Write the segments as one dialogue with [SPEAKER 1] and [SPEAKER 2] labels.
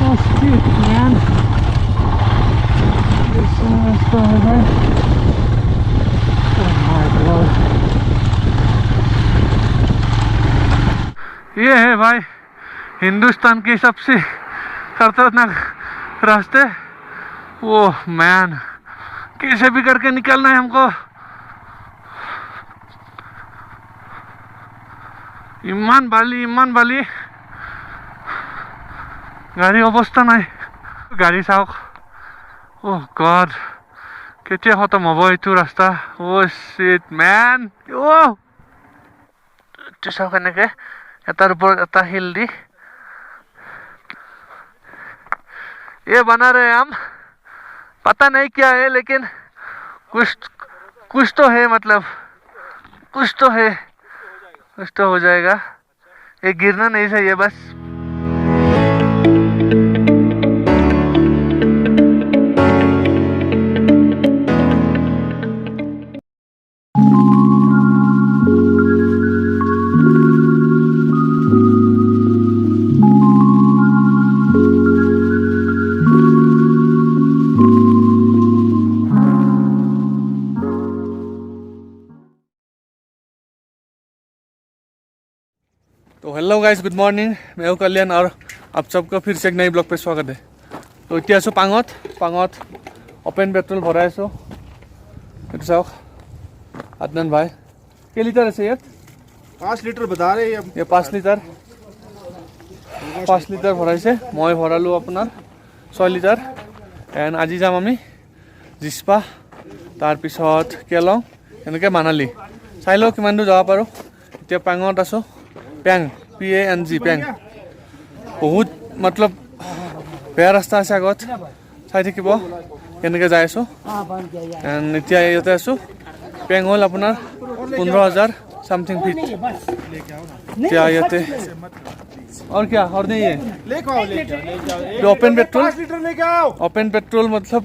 [SPEAKER 1] Oh shit, man. This is so heavy. Oh my god. ये है भाई हिंदुस्तान के सबसे खतरनाक रास्ते। वो मैन, कैसे भी करके निकलना है हमको। इमान बाली गाड़ी अवस्था নাই। गाड़ी চাওক। ओह गॉड, কেতিয়া খতম হ'ব এইটো ৰাস্তা। Oh shit man, oh এইটো চাওক এনেকে এটাৰ ওপৰত এটা হিল দি। ये बना रहे हम, पता नहीं क्या है लेकिन कुछ तो है, मतलब कुछ तो हो जाएगा। ये गिरना नहीं चाहिए बस। तो हेलो गाइस, गुड मॉर्निंग। मैं हूँ कल्याण और आप सबका फिर से एक नई ब्लॉग पे स्वागत है। तो इतना आसो पांगत ओपेन पेट्रोल भराई आसो। ये चाওক आदनान भाई के लिटर আছে ইয়াত?
[SPEAKER 2] 5 লিটার बता रहे हैं।
[SPEAKER 1] ये 5 লিটার ভৰাইছে। মই ভৰালো আপোনাৰ 6 লিটাৰ। এণ্ড আজি যাম আমি জিস্পা, তাৰপিছত কেলং, এনেকৈ মানালী। চাই লওঁ কিমান দূৰ যাব পাৰোঁ। এতিয়া পাঙত আছোঁ, পেং PANG পেং। বহুত मतलब বেয়া ৰাস্তা আছে আগত, চাই থাকিব কেনেকৈ যাই আছোঁ। এণ্ড এতিয়া ইয়াতে আছোঁ। পেং হ'ল আপোনাৰ 15,000 समथिंग फीट। क्या येते और क्या और नहीं है तो ओपन पेट्रोल। ओपन पेट्रोल मतलब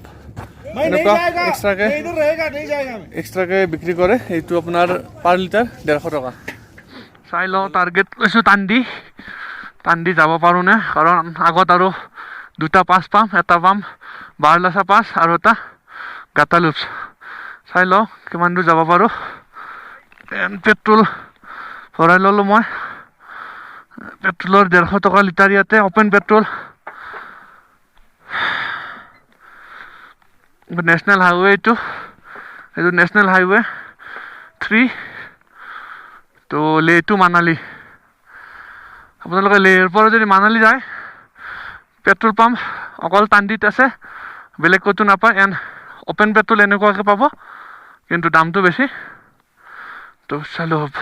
[SPEAKER 1] एक्स्ट्रा के बिक्री करे। এইটো আপোনাৰ পাৰ লিটাৰ 150 টকা। চাই লওঁ টাৰ্গেট লৈছোঁ টান্দি যাব পাৰোঁ নে, কাৰণ আগত আৰু দুটা পাছ পাম, এটা পাম বাৰলাচা পাছ আৰু এটা গাটালুপছ। চাই লওঁ কিমান দূৰ যাব পাৰোঁ। পেট্ৰোল ভৰাই ল'লোঁ মই। পেট্ৰোলৰ 150 টকা লিটাৰ ইয়াতে ওপেন পেট্ৰোল। নেশ্যনেল হাইৱে এইটো নেশ্যনেল হাইৱে 3 তো লে টু মানালী। আপোনালোকে লেহৰ পৰা যদি মানালী যায়, পেট্ৰোল পাম্প অকল টান্দিত আছে, বেলেগ ক'তো নাপায়। এণ্ড ওপেন পেট্ৰোল এনেকুৱাকৈ পাব, কিন্তু দামটো বেছি। তো চালো হ'ব।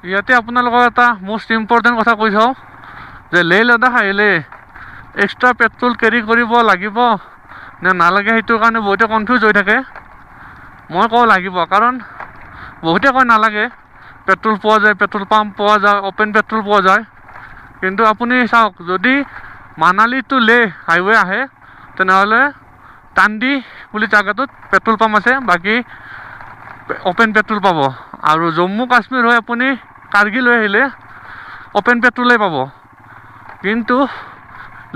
[SPEAKER 1] ইয়াতে আপোনালোকক এটা মষ্ট ইম্পৰ্টেণ্ট কথা কৈ থওঁ যে লেহ লাডাখ আহিলে এক্সট্ৰা পেট্ৰোল কেৰি কৰিব লাগিব নে নালাগে, সেইটোৰ কাৰণে বহুতে কনফিউজ হৈ থাকে। মই কওঁ লাগিব, কাৰণ বহুতে কয় নালাগে। পেট্ৰোল পোৱা যায়, পেট্ৰোল পাম্প পোৱা যায়, ওপেন পেট্ৰোল পোৱা যায়। কিন্তু আপুনি চাওক, যদি মানালী টু লেহ হাইৱে আহে তেনেহ'লে টান্দি বুলি জাগাটোত পেট্ৰোল পাম্প আছে, বাকী ওপেন পেট্ৰোল পাব। আৰু জম্মু কাশ্মীৰ হৈ আপুনি কাৰ্গিল হৈ আহিলে ওপেন পেট্ৰোলেই পাব। কিন্তু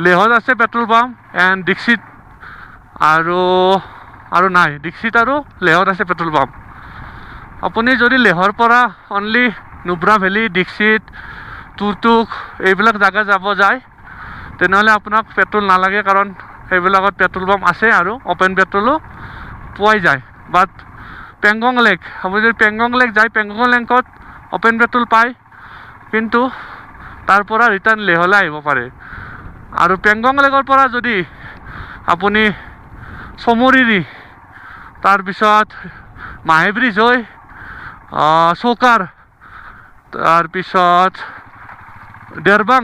[SPEAKER 1] লেহত আছে পেট্ৰোল পাম্প এণ্ড দীক্ষিত আৰু নাই। দীক্ষিত আৰু লেহত আছে পেট্ৰোল পাম্প। আপুনি যদি লেহৰ পৰা অনলি নুব্ৰা ভেলী, দীক্ষিত, তুৰ্তুক এইবিলাক জাগা যাব যায়, তেনেহ'লে আপোনাক পেট্ৰোল নালাগে, কাৰণ সেইবিলাকত পেট্ৰোল পাম্প আছে আৰু ওপেন পেট্ৰোলো পোৱাই যায়। বাট পেংগং লেক, আপুনি যদি পেংগং লেক যায়, পেংগং লেকত ওপেন পেট্ৰোল পায়, কিন্তু তাৰ পৰা ৰিটাৰ্ণ লেহলৈ আহিব পাৰে। আৰু পেংগং লেকৰ পৰা যদি আপুনি চমৰিৰি, তাৰপিছত মাহে ব্ৰিজ হৈ চৌকাৰ, তাৰপিছত দেৰবাং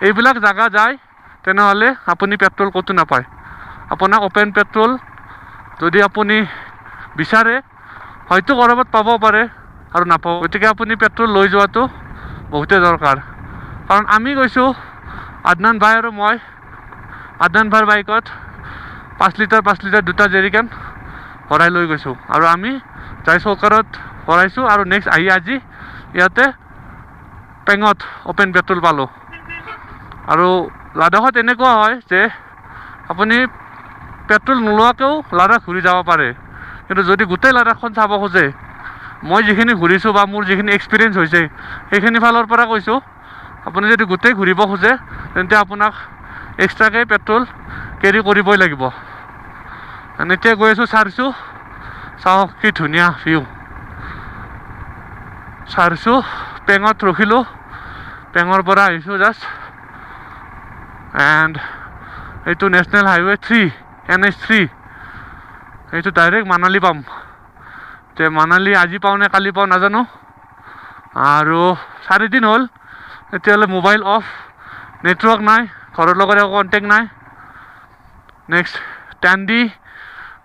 [SPEAKER 1] এইবিলাক জাগা যায়, তেনেহ'লে আপুনি পেট্ৰোল ক'তো নাপায়। আপোনাক ওপেন পেট্ৰোল যদি আপুনি বিচাৰে, হয়তো ক'ৰবাত পাব পাৰে আৰু নাপাব। গতিকে আপুনি পেট্ৰোল লৈ যোৱাটো বহুতেই দৰকাৰ। কাৰণ আমি গৈছোঁ, আদনান ভাই আৰু মই, আদনান ভাইৰ বাইকত 5 লিটাৰ দুটা জেৰিকেন ভৰাই লৈ গৈছোঁ। আৰু আমি যাই চৌকাৰত ভৰাইছোঁ আৰু নেক্সট আহি আজি ইয়াতে পেঙত ওপেন পেট্ৰোল পালোঁ। আৰু লাডাখত এনেকুৱা হয় যে আপুনি পেট্ৰল নোলোৱাকৈও লাডাখ ঘূৰি যাব পাৰে। কিন্তু যদি গোটেই লাডাখখন চাব খোজে, মই যিখিনি ঘূৰিছোঁ বা মোৰ যিখিনি এক্সপিৰিয়েঞ্চ হৈছে সেইখিনি ফালৰ পৰা কৈছোঁ, আপুনি যদি গোটেই ঘূৰিব খোজে তেন্তে আপোনাক এক্সট্ৰাকৈ পেট্ৰল কেৰি কৰিবই লাগিব। এতিয়া গৈ আছোঁ চাৰচু, চাওক কি ধুনীয়া ভিউ। চাৰচু পেঙত ৰখিলোঁ, পেঙৰ পৰা আহিছোঁ জাষ্ট। এণ্ড এইটো নেশ্যনেল হাইৱে 3 NH3, এইটো ডাইৰেক্ট মানালী পাম। তে মানালী আজি পাওঁ নে কালি পাওঁ নাজানো। আৰু 4 দিন হ'ল এতিয়ালৈ মোবাইল অফ, নেটৱৰ্ক নাই, ঘৰৰ লগত একো কণ্টেক্ট নাই। নেক্সট টাণ্ডি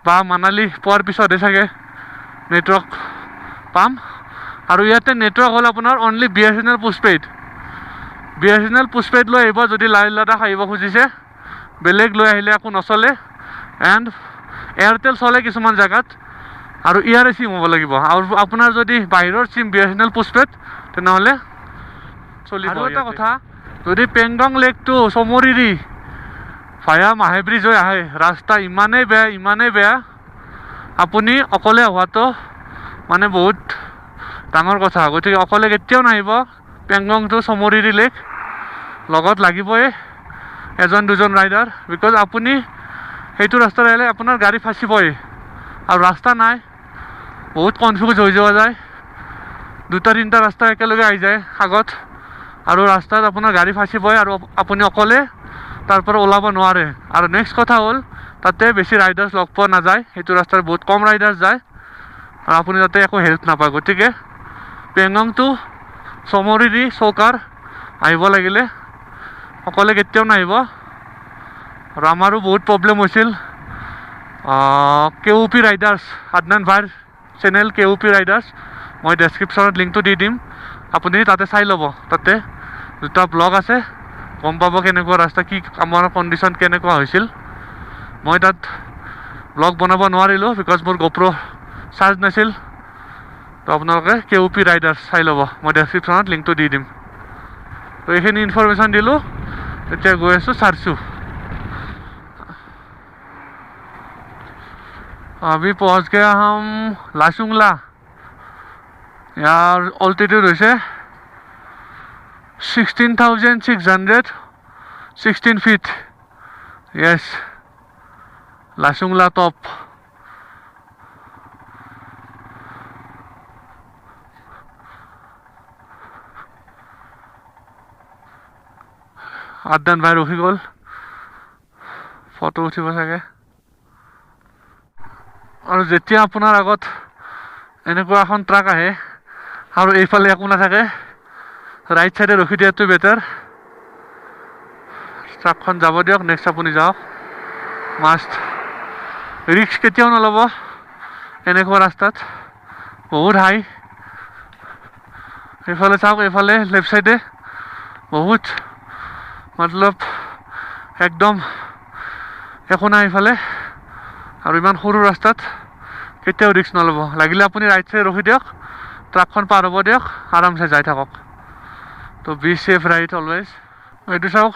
[SPEAKER 1] বা মানালী পোৱাৰ পিছতহে চাগে নেটৱৰ্ক পাম। আৰু ইয়াতে নেটৱৰ্ক হ'ল আপোনাৰ only BSNL postpaid. BSNL postpaid লৈ আহিব যদি লাই লাডাখ আহিব খুজিছে, বেলেগ লৈ আহিলে একো নচলে। এণ্ড এয়াৰটেল চলে কিছুমান জেগাত, আৰু ইয়াৰে চিম হ'ব লাগিব। আৰু আপোনাৰ যদি বাহিৰৰ চিম BSNL পোষ্টপেইড তেনেহ'লে চলিব। আৰু এটা কথা, যদি পেংগং লেকটো চমৰিৰি ভায়া মাহে ব্ৰিজ হৈ আহে, ৰাস্তা ইমানেই বেয়া, আপুনি অকলে হোৱাটো মানে বহুত ডাঙৰ কথা। গতিকে অকলে কেতিয়াও নাহিব পেংগং টু চমৰিৰি লেক, লগত লাগিবই 1-2জন ৰাইডাৰ। বিকজ আপুনি সেইটো ৰাস্তাত আহিলে আপোনাৰ গাড়ী ফাঁচিবই, আৰু ৰাস্তা নাই, বহুত কনফিউজ হৈ যোৱা যায়। 2-3টা ৰাস্তা একেলগে আহি যায় আগত, আৰু ৰাস্তাত আপোনাৰ গাড়ী ফাঁচিবই, আৰু আপুনি অকলে তাৰ পৰা ওলাব নোৱাৰে। আৰু নেক্সট কথা হ'ল তাতে বেছি ৰাইডাৰ্ছ লগ পোৱা নাযায়, সেইটো ৰাস্তাত বহুত কম ৰাইডাৰ্ছ যায়, আৰু আপুনি তাতে একো হেল্প নাপায়। গতিকে পেংগং টু চমৰিৰি চৌকাৰ আহিব লাগিলে অকলে কেতিয়াও নাহিব। আৰু আমাৰো বহুত প্ৰব্লেম হৈছিল। KOP ৰাইডাৰ্ছ, আদনান ভাইৰ চেনেল KOP ৰাইডাৰ্ছ, মই ডেছক্ৰিপশ্যনত লিংকটো দি দিম, আপুনি তাতে চাই ল'ব। তাতে 2টা ব্লগ আছে, গম পাব কেনেকুৱা ৰাস্তা, কি আমাৰ কণ্ডিশ্যন কেনেকুৱা হৈছিল। মই তাত ব্লগ বনাব নোৱাৰিলোঁ বিকজ মোৰ GoPro চাৰ্জ নাছিল। তো আপোনালোকে KOP ৰাইডাৰ্ছ চাই ল'ব, মই ডেছক্ৰিপশ্যনত লিংকটো দি দিম। তো এইখিনি ইনফৰমেশ্যন দিলোঁ। এতিয়া গৈ আছোঁ চাৰচু। अभी पहुंच गया हम लाचुंगला। यार ऑल्टीट्यूड হৈছে 16,616 feet. Yes, Lachungla top. Adnan ভাই ৰখি গ'ল, ফটো উঠিব চাগে। আৰু যেতিয়া আপোনাৰ আগত এনেকুৱা এখন ট্ৰাক আহে আৰু এইফালে একো নাথাকে, ৰাইট চাইডে ৰখি দিয়াটো বেটাৰ। ট্ৰাকখন যাব দিয়ক, নেক্সট আপুনি যাওক। মাষ্ট ৰিক্স কেতিয়াও নল'ব এনেকুৱা ৰাস্তাত, বহুত হাই। এইফালে চাওক, এইফালে লেফ্ট চাইডে বহুত মতলব একদম একো নাই এইফালে। আৰু ইমান সৰু ৰাস্তাত কেতিয়াও ৰিক্স নল'ব। লাগিলে আপুনি ৰাইট চাইডে ৰখি দিয়ক, ট্ৰাকখন পাৰ হ'ব দিয়ক, আৰামছে যাই থাকক। তো বি চেফ ৰাইড অলৱেজ। এইটো চাওক,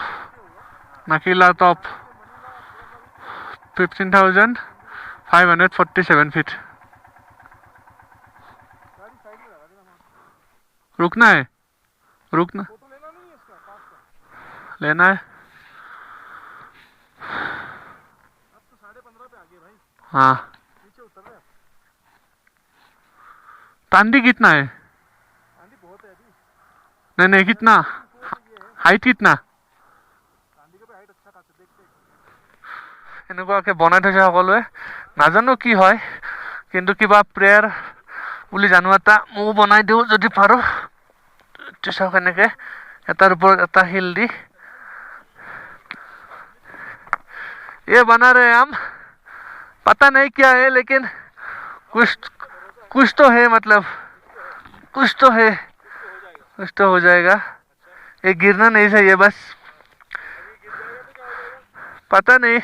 [SPEAKER 1] নাকিলা টপ 15,547 feet। रुकना है, रुकना लेना है। हाँ, टांडी कितना है? नहीं कितना हाइट कितना? এনেকুৱাকৈ বনাই থৈছে সকলোৱে, নাজানো কি হয়, কিন্তু কিবা প্ৰেয়াৰ বুলি জানো এটা, ময়ো বনাই দিওঁ যদি পাৰোঁ। চাওক এনেকৈ এটাৰ ওপৰত এটা শিল দি ये बना रहे हम, पता नहीं क्या है लेकिन कुछ तो है, मतलब कुछ तो है, कुछ तो हो जाएगा। ये गिरना नहीं चाहिए बस, पता नहीं।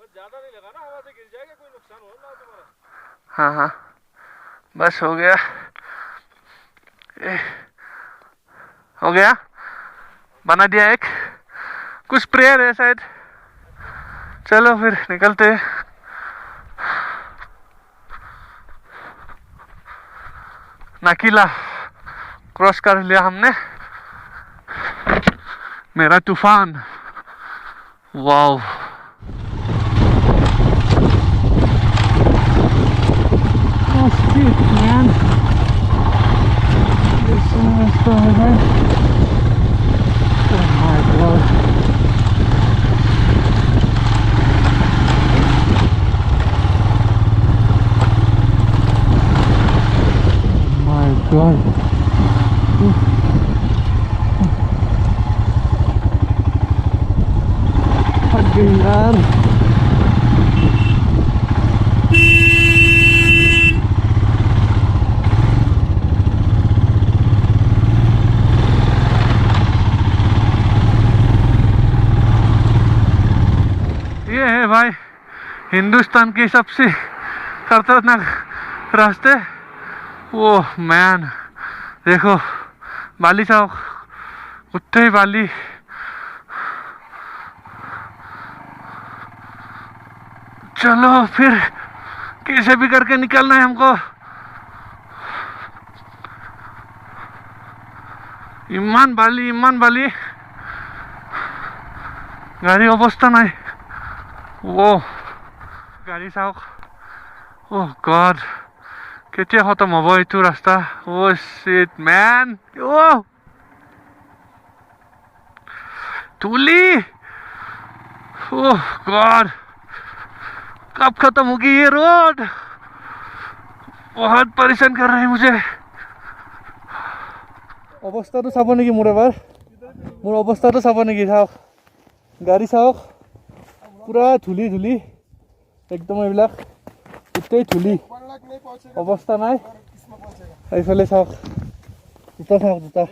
[SPEAKER 1] ज्यादा नहीं लगा ना, हवा से गिर जाएगा, कोई नुकसान हो ना तुम्हारा। हाँ, बस हो गया। हो गया, बना दिया एक, कुछ प्रेयर है शायद। चलो फिर निकलते। नाकीला क्रॉस कर लिया हमने, मेरा तूफान। Wow, oh shit man, there's so much stuff over there. Oh my god, oh my god. थक गई यार। ये है भाई हिंदुस्तान के सबसे खतरनाक रास्ते। वो मैन देखो, बाली चौक, कुत्ते ही बाली। चलो फिर कैसे भी करके निकलना है हमको। इमान बाली, गाड़ी अवस्था नहीं। वो गाड़ी चाওক, ओह गॉड, केতিয়া खतम হ'ব এইটো ৰাস্তা। ओ शिट मैन, ओ धूली, ओह गॉड, कब खत्म होगी ये रोड। बहुत परेशान कर रहे हैं मुझे। অৱস্থাটো চাব নেকি মোৰ এবাৰ, মোৰ অৱস্থাটো চাব নেকি? চাওক গাড়ী চাওক, পুৰা ধূলি ধূলি একদম, এইবিলাক গোটেই ধূলি, অৱস্থা নাই। এইফালে চাওক, জোতা চাওক, জোতা।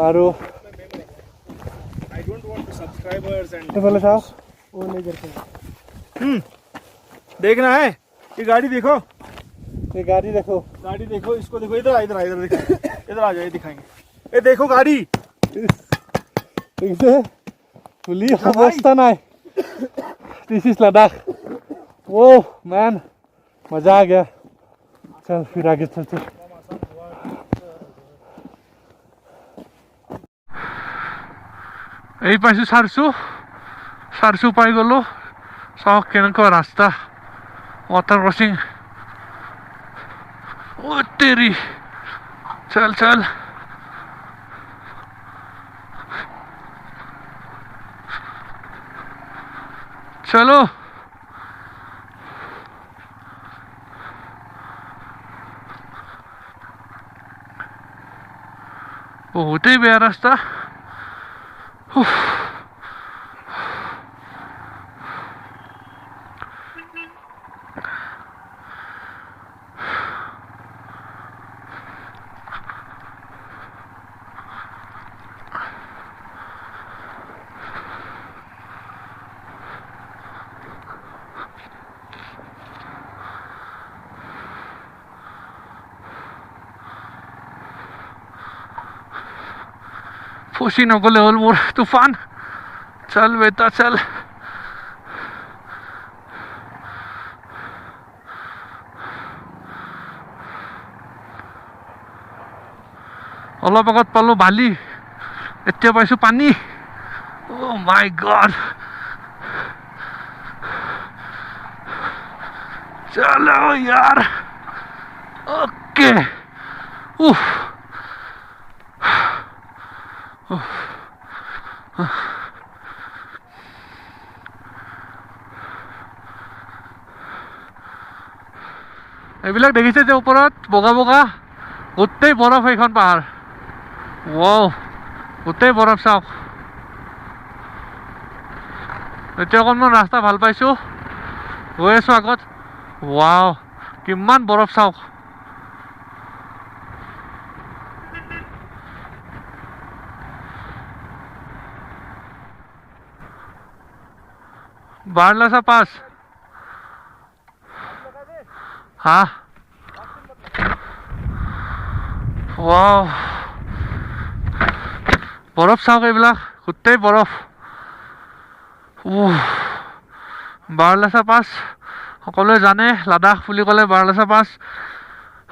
[SPEAKER 1] আৰু এইফালে চাওক,
[SPEAKER 2] देखना है ये गाड़ी देखो,
[SPEAKER 1] ये गाड़ी देखो,
[SPEAKER 2] गाड़ी देखो, इसको देखो, इधर आ देखो, इधर आ जाओ, ये दिखाएंगे। ये देखो गाड़ी,
[SPEAKER 1] धूली, अवस्था নাই। This is Ladakh. Oh man, मजा आ गया। चल फिर आगे चलते। এই পাইছো সারসু পাই গলো। চাওক কেনেকুৱা ৰাস্তা, वाटर क्रॉसिंग। ओ तेरी, चल चल। चलो बहुत ही बेया रास्ता। फसी नगले हल मोर तूफान। चल बेटा चल। अलप आगत पालो बाली, एतिया पाइছো पानी। ओ माय गॉड, चलो यार। ओके, उफ, এইবিলাক দেখিছে যে ওপৰত বগা বগা, গোটেই বৰফ এইখন পাহাৰ। ৱাও, গোটেই বৰফ চাওক। এতিয়া অকণমান ৰাস্তা ভাল পাইছো, গৈ আছো আগত। ৱাও, কিমান বৰফ চাওক। बारलासा पास, हाँ। वाह, বৰফ চাওক এইবিলাক গোটেই বৰফ বাৰলাচা পাছ সকলোৱে জানে লাডাখ বুলি ক'লে বাৰলাচা পাছ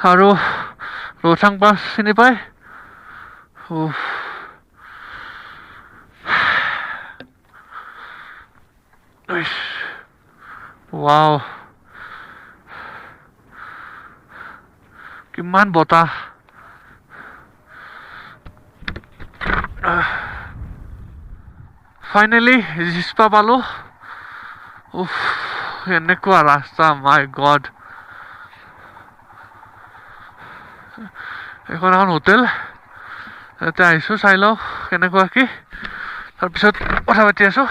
[SPEAKER 1] আৰু ৰৌথাং পাছ চিনি পায় ৱাও কিমান বতাহ ফাইনেলি জিস্পা পালো এনেকুৱা ৰাস্তা মাই গড এখন এখন হোটেল ইয়াতে আহিছোঁ চাই লওঁ কেনেকুৱা কি তাৰপিছত কথা পাতি আছোঁ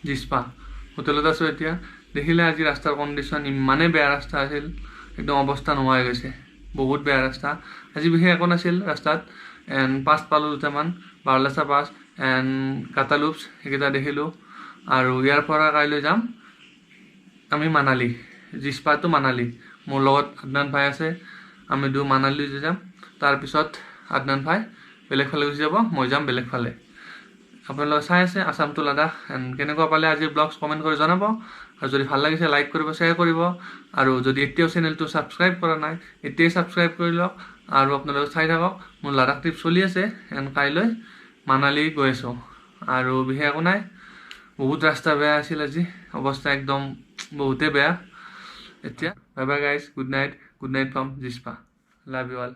[SPEAKER 1] জিস্পা হোটেলত আছোঁ এতিয়া দেখিলে আজি ৰাস্তাৰ কণ্ডিশ্যন ইমানেই বেয়া ৰাস্তা আছিল একদম অৱস্থা নোহোৱা হৈ গৈছে বহুত বেয়া ৰাস্তা আজি বিশেষ একো নাছিল ৰাস্তাত এণ্ড পাছ পালোঁ দুটামান বাৰলাচা পাছ এণ্ড কাটালুপছ সেইকেইটা দেখিলোঁ আৰু ইয়াৰ পৰা কাইলৈ যাম আমি মানালী জিস্পাটো মানালী মোৰ লগত আদনান ভাই আছে আমি মানালী যাম তাৰপিছত আদনান ভাই বেলেগ ফালে গুচি যাব মই যাম বেলেগ ফালে আপোনালোকে চাই আছে আসাম টু লাডাখ এণ্ড কেনেকুৱা পালে আজিৰ ব্লগছ কমেণ্ট কৰি জনাব আৰু যদি ভাল লাগিছে লাইক কৰিব শ্বেয়াৰ কৰিব আৰু যদি এতিয়াও চেনেলটো ছাবস্ক্ৰাইব কৰা নাই এতিয়াই ছাবস্ক্ৰাইব কৰি লওক আৰু আপোনালোকে চাই থাকক মোৰ লাডাখ ট্ৰিপ চলি আছে এণ্ড কাইলৈ মানালী গৈ আছোঁ আৰু বিশেষ একো নাই বহুত ৰাস্তা বেয়া আছিল আজি অৱস্থা একদম বহুতেই বেয়া এতিয়া bye bye guys good night from Jispa love you all